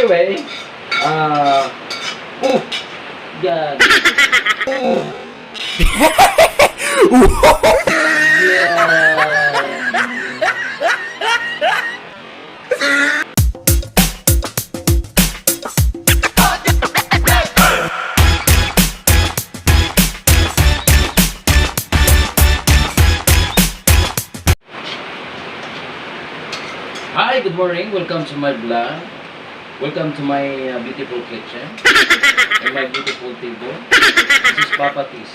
anyway, oh, God. Oh. Hi, good morning. Welcome to my vlog. Welcome to my beautiful kitchen and my beautiful table. This is Papa T's.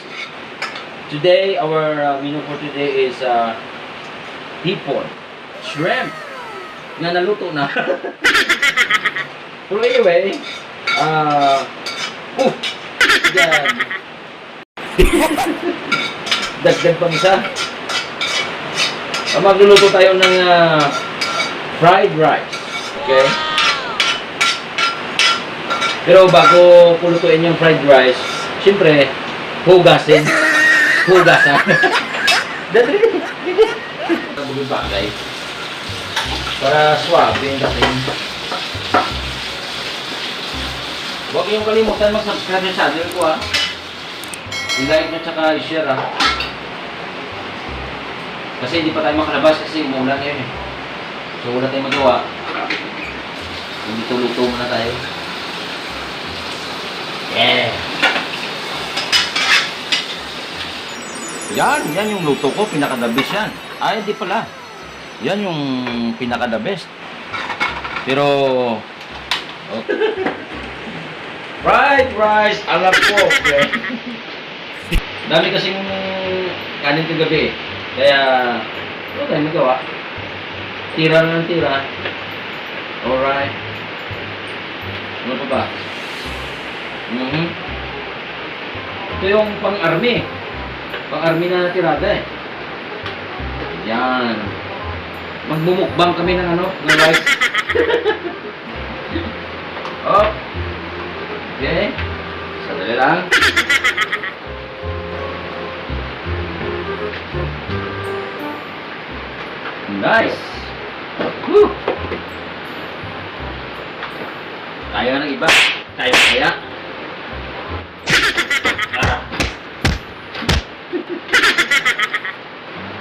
Today, our menu for today is hipon, shrimp, na naluto na. Pero anyway, yan. Dagdag pang isa. Magluluto tayo ng fried rice. Okay? Pero bago kulutuin yung fried rice, siyempre, hugasan. Dali. Bugod bagay. Para suwabe yung dating. Huwag yung kalimutan mag-subscribe sa channel ko, ha. I-like at saka i-share, ha. Kasi hindi pa tayo makalabas kasi umulan ngayon, eh. So wala tayong magawa. Hindi luto muna tayo. Yeah! Yan yung luto ko, pinaka-the best yan. Ay, hindi pala. Yan yung pinaka-the best. Pero, okay. Fried rice ala pork, okay? Dami kasing kanin kagabi. Kaya, wala tayong magawa. Tira na ng tira. Alright. Ano pa ba? Ito yung pang-army. Pang-army na tirada, eh. Yan. Magmumukbang kami ng ng rice. Oh. Okay. Sadali lang. Nice. Woo! Tayo ng iba. Tayo kaya.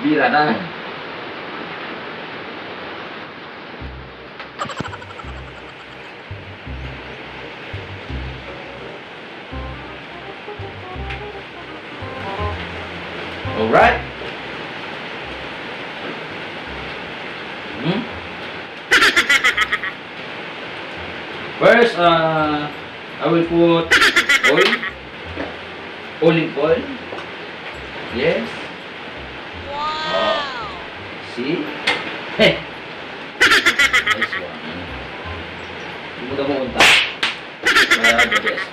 Bira na. Alright. First, I will put oil, olive oil. Yes. Wow. See? Hey. Nice one. Hindi mo unta. Para the best.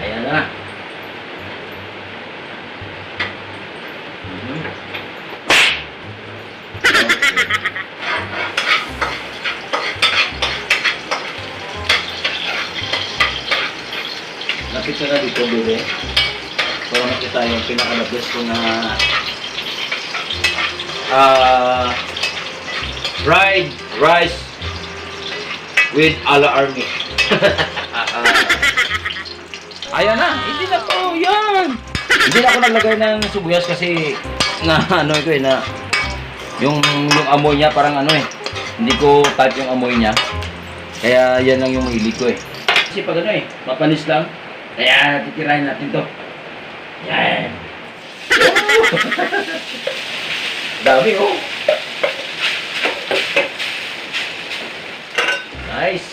Ayan na. Lapit ka na dito, bebe. Para makita yung pinaka-labas ko na fried rice with ala army. Ayan na, hindi na to, yan. Hindi na ako naglagay ng sibuyas kasi na ito eh, na yung amoy niya parang hindi ko type yung amoy niya. Kaya yan lang yung mahilig ko eh. Kasi pag mapanis lang. Kaya titirahin natin to. Yan. Dami, oh. Nice.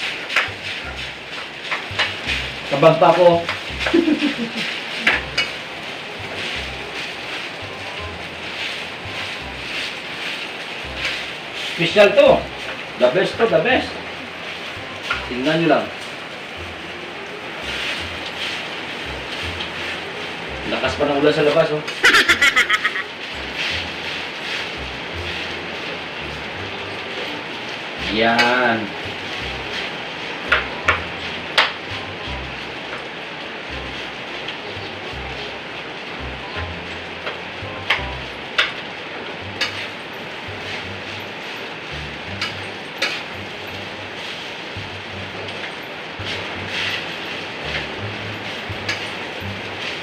Kabag pa ko. Special to. The best to, the best. Tingnan nyo lang. Lakas pa ng ulan sa labas, oh. Yan.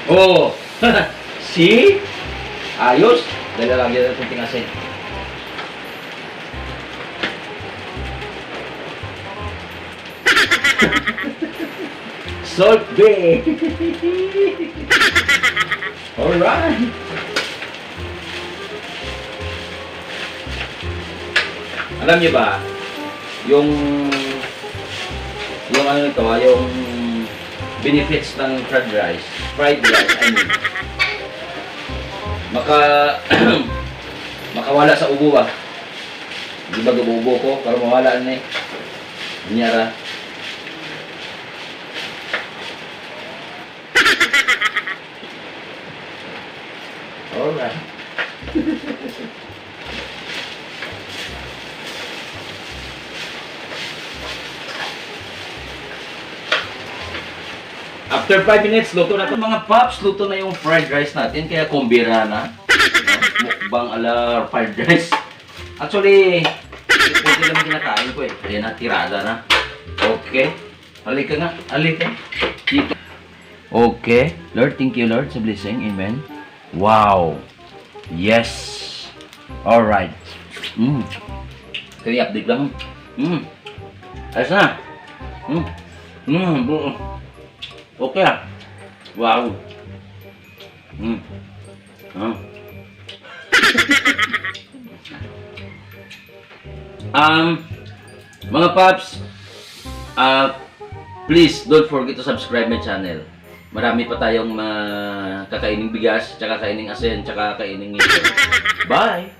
Oh! See? Ayos! Dahil lagyan natin kunting asin. Salt Bay! Alright! Alam niyo ba, yung ano nito, yung benefits ng fried rice, I mean, makawala sa ubo ba? Di ba ubo ko? Pero mawala na eh. Nyara. Alright. After 5 minutes, luto na ito. Mga paps, luto na yung fried rice natin. Kaya kumbira na. Mukbang ala fried rice. Actually, pwede naman kinakain ko eh. Kaya natirada na. Okay. Halika nga. Halika. Dito. Okay. Lord, thank you Lord sa blessing. Amen. Wow. Yes. Alright. Kaya update lang. Ayos na. Okay ah. Wow. Mga paps, please don't forget to subscribe my channel. Marami pa tayong kakainin bigas, tsaka kaining asin, tsaka kaining ito. Bye!